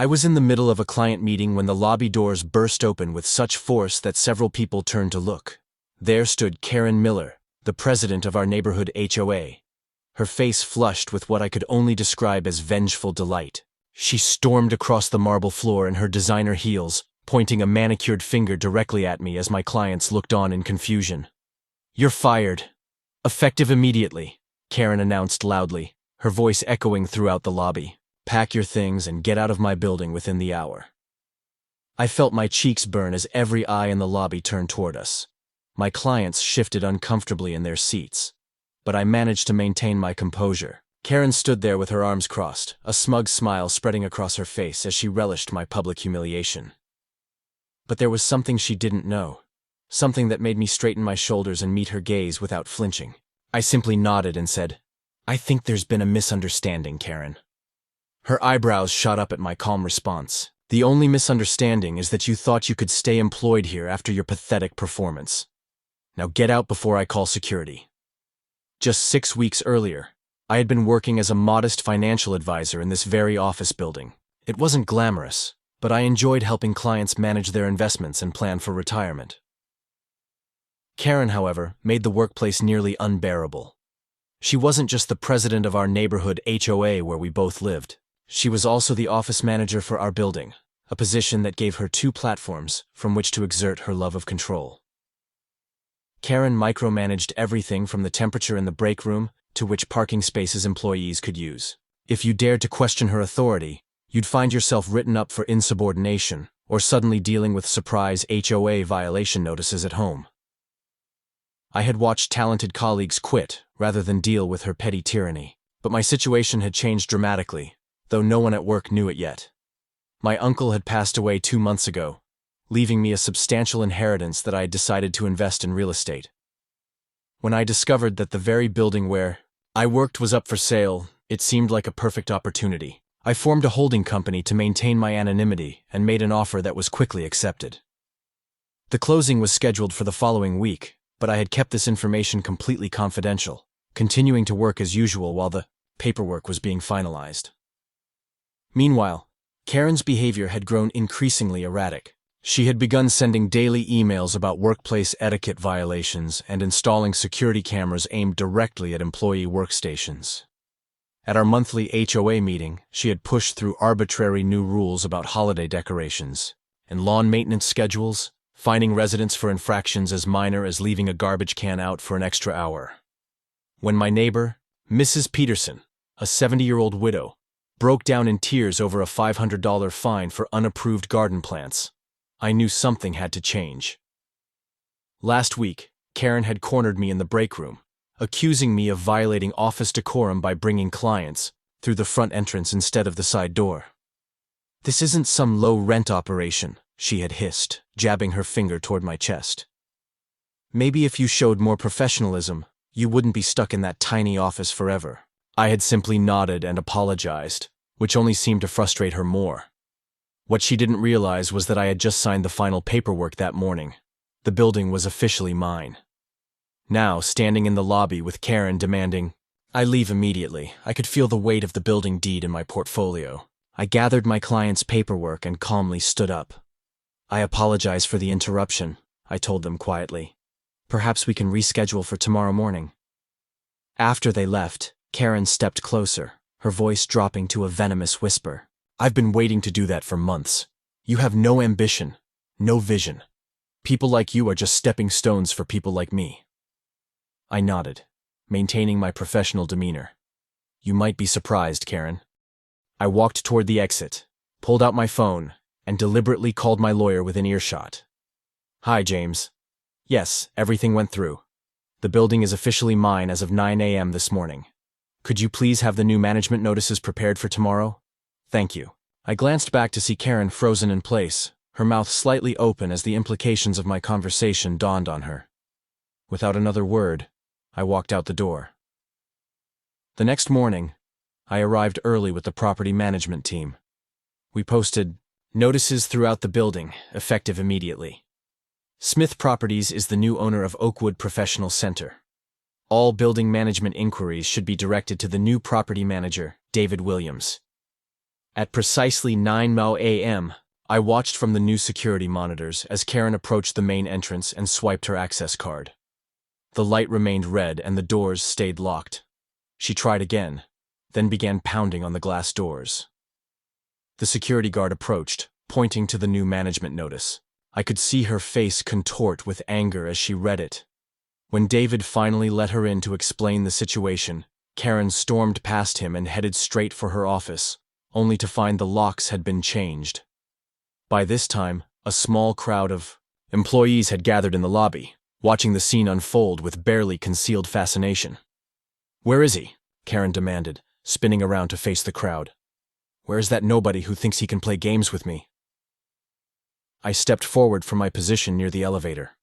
I was in the middle of a client meeting when the lobby doors burst open with such force that several people turned to look. There stood Karen Miller, the president of our neighborhood HOA. Her face flushed with what I could only describe as vengeful delight. She stormed across the marble floor in her designer heels, pointing a manicured finger directly at me as my clients looked on in confusion. "You're fired. Effective immediately," Karen announced loudly, her voice echoing throughout the lobby. "Pack your things and get out of my building within the hour." I felt my cheeks burn as every eye in the lobby turned toward us. My clients shifted uncomfortably in their seats, but I managed to maintain my composure. Karen stood there with her arms crossed, a smug smile spreading across her face as she relished my public humiliation. But there was something she didn't know, something that made me straighten my shoulders and meet her gaze without flinching. I simply nodded and said, "I think there's been a misunderstanding, Karen." Her eyebrows shot up at my calm response. "The only misunderstanding is that you thought you could stay employed here after your pathetic performance. Now get out before I call security." Just 6 weeks earlier, I had been working as a modest financial advisor in this very office building. It wasn't glamorous, but I enjoyed helping clients manage their investments and plan for retirement. Karen, however, made the workplace nearly unbearable. She wasn't just the president of our neighborhood HOA where we both lived. She was also the office manager for our building, a position that gave her 2 platforms from which to exert her love of control. Karen micromanaged everything from the temperature in the break room to which parking spaces employees could use. If you dared to question her authority, you'd find yourself written up for insubordination or suddenly dealing with surprise HOA violation notices at home. I had watched talented colleagues quit rather than deal with her petty tyranny, but my situation had changed dramatically, though no one at work knew it yet. My uncle had passed away 2 months ago, leaving me a substantial inheritance that I had decided to invest in real estate. When I discovered that the very building where I worked was up for sale, it seemed like a perfect opportunity. I formed a holding company to maintain my anonymity and made an offer that was quickly accepted. The closing was scheduled for the following week, but I had kept this information completely confidential, continuing to work as usual while the paperwork was being finalized. Meanwhile, Karen's behavior had grown increasingly erratic. She had begun sending daily emails about workplace etiquette violations and installing security cameras aimed directly at employee workstations. At our monthly HOA meeting, she had pushed through arbitrary new rules about holiday decorations and lawn maintenance schedules, fining residents for infractions as minor as leaving a garbage can out for an extra hour. When my neighbor, Mrs. Peterson, a 70-year-old widow, broke down in tears over a $500 fine for unapproved garden plants, I knew something had to change. Last week, Karen had cornered me in the break room, accusing me of violating office decorum by bringing clients through the front entrance instead of the side door. "This isn't some low-rent operation," she had hissed, jabbing her finger toward my chest. "Maybe if you showed more professionalism, you wouldn't be stuck in that tiny office forever." I had simply nodded and apologized, which only seemed to frustrate her more. What she didn't realize was that I had just signed the final paperwork that morning. The building was officially mine. Now, standing in the lobby with Karen demanding I leave immediately, I could feel the weight of the building deed in my portfolio. I gathered my client's paperwork and calmly stood up. "I apologize for the interruption," I told them quietly. "Perhaps we can reschedule for tomorrow morning." After they left, Karen stepped closer, her voice dropping to a venomous whisper. "I've been waiting to do that for months. You have no ambition, no vision. People like you are just stepping stones for people like me." I nodded, maintaining my professional demeanor. "You might be surprised, Karen." I walked toward the exit, pulled out my phone, and deliberately called my lawyer within earshot. "Hi, James. Yes, everything went through. The building is officially mine as of 9 a.m. this morning. Could you please have the new management notices prepared for tomorrow? Thank you." I glanced back to see Karen frozen in place, her mouth slightly open as the implications of my conversation dawned on her. Without another word, I walked out the door. The next morning, I arrived early with the property management team. We posted notices throughout the building, effective immediately. Smith Properties is the new owner of Oakwood Professional Center. All building management inquiries should be directed to the new property manager, David Williams. At precisely 9 a.m., I watched from the new security monitors as Karen approached the main entrance and swiped her access card. The light remained red and the doors stayed locked. She tried again, then began pounding on the glass doors. The security guard approached, pointing to the new management notice. I could see her face contort with anger as she read it. When David finally let her in to explain the situation, Karen stormed past him and headed straight for her office, only to find the locks had been changed. By this time, a small crowd of employees had gathered in the lobby, watching the scene unfold with barely concealed fascination. "Where is he?" Karen demanded, spinning around to face the crowd. "Where's that nobody who thinks he can play games with me?" I stepped forward from my position near the elevator.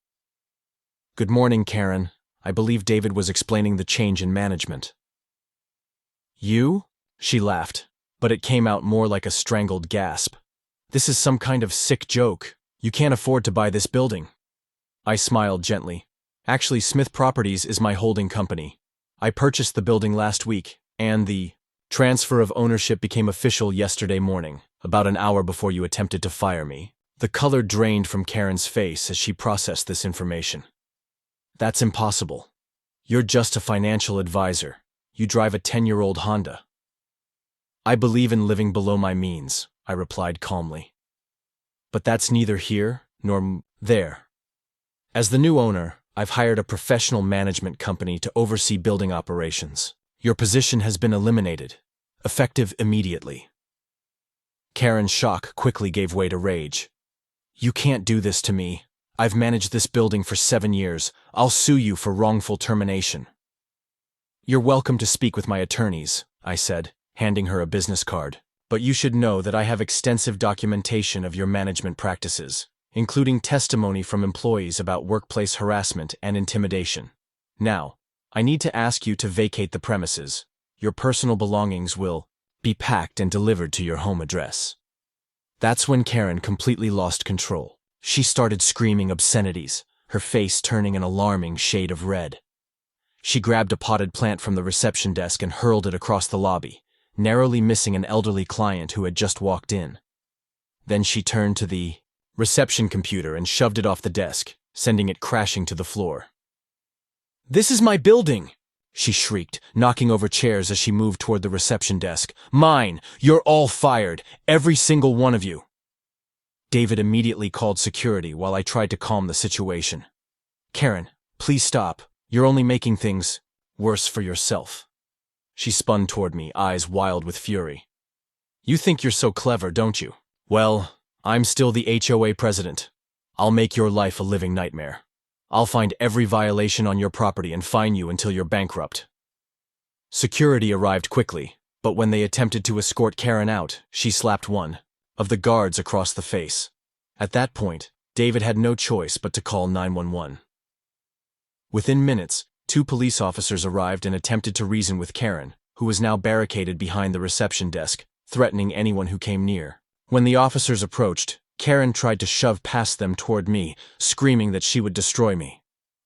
"Good morning, Karen. I believe David was explaining the change in management." "You?" She laughed, but it came out more like a strangled gasp. "This is some kind of sick joke. You can't afford to buy this building." I smiled gently. "Actually, Smith Properties is my holding company. I purchased the building last week, and the transfer of ownership became official yesterday morning, about an hour before you attempted to fire me." The color drained from Karen's face as she processed this information. "That's impossible. You're just a financial advisor. You drive a 10-year-old Honda." "I believe in living below my means," I replied calmly. "But that's neither here nor there. As the new owner, I've hired a professional management company to oversee building operations. Your position has been eliminated, effective immediately." Karen's shock quickly gave way to rage. "You can't do this to me. I've managed this building for 7 years. I'll sue you for wrongful termination." "You're welcome to speak with my attorneys," I said, handing her a business card. "But you should know that I have extensive documentation of your management practices, including testimony from employees about workplace harassment and intimidation. Now, I need to ask you to vacate the premises. Your personal belongings will be packed and delivered to your home address." That's when Karen completely lost control. She started screaming obscenities, her face turning an alarming shade of red. She grabbed a potted plant from the reception desk and hurled it across the lobby, narrowly missing an elderly client who had just walked in. Then she turned to the reception computer and shoved it off the desk, sending it crashing to the floor. "This is my building!" she shrieked, knocking over chairs as she moved toward the reception desk. "Mine! You're all fired, every single one of you!" David immediately called security while I tried to calm the situation. "Karen, please stop. You're only making things worse for yourself." She spun toward me, eyes wild with fury. "You think you're so clever, don't you? Well, I'm still the HOA president. I'll make your life a living nightmare. I'll find every violation on your property and fine you until you're bankrupt." Security arrived quickly, but when they attempted to escort Karen out, she slapped one of the guards across the face. At that point, David had no choice but to call 911. Within minutes, 2 police officers arrived and attempted to reason with Karen, who was now barricaded behind the reception desk, threatening anyone who came near. When the officers approached, Karen tried to shove past them toward me, screaming that she would destroy me.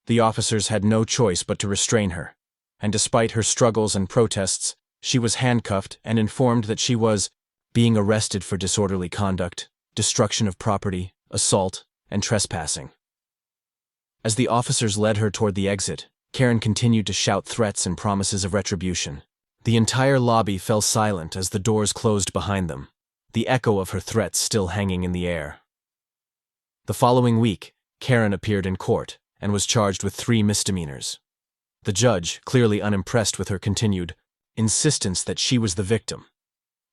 The officers had no choice but to restrain her, and despite her struggles and protests, she was handcuffed and informed that she was being arrested for disorderly conduct, destruction of property, assault, and trespassing. As the officers led her toward the exit, Karen continued to shout threats and promises of retribution. The entire lobby fell silent as the doors closed behind them, the echo of her threats still hanging in the air. The following week, Karen appeared in court and was charged with 3 misdemeanors. The judge, clearly unimpressed with her continued insistence that she was the victim,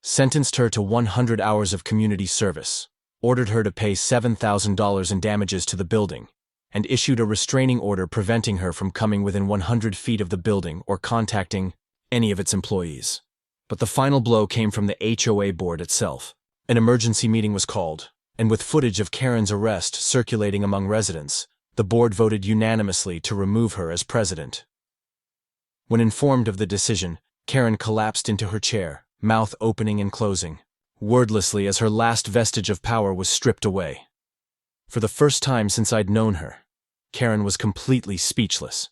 sentenced her to 100 hours of community service, ordered her to pay $7,000 in damages to the building, and issued a restraining order preventing her from coming within 100 feet of the building or contacting any of its employees. But the final blow came from the HOA board itself. An emergency meeting was called, and with footage of Karen's arrest circulating among residents, the board voted unanimously to remove her as president. When informed of the decision, Karen collapsed into her chair, mouth opening and closing, wordlessly as her last vestige of power was stripped away. For the first time since I'd known her, Karen was completely speechless.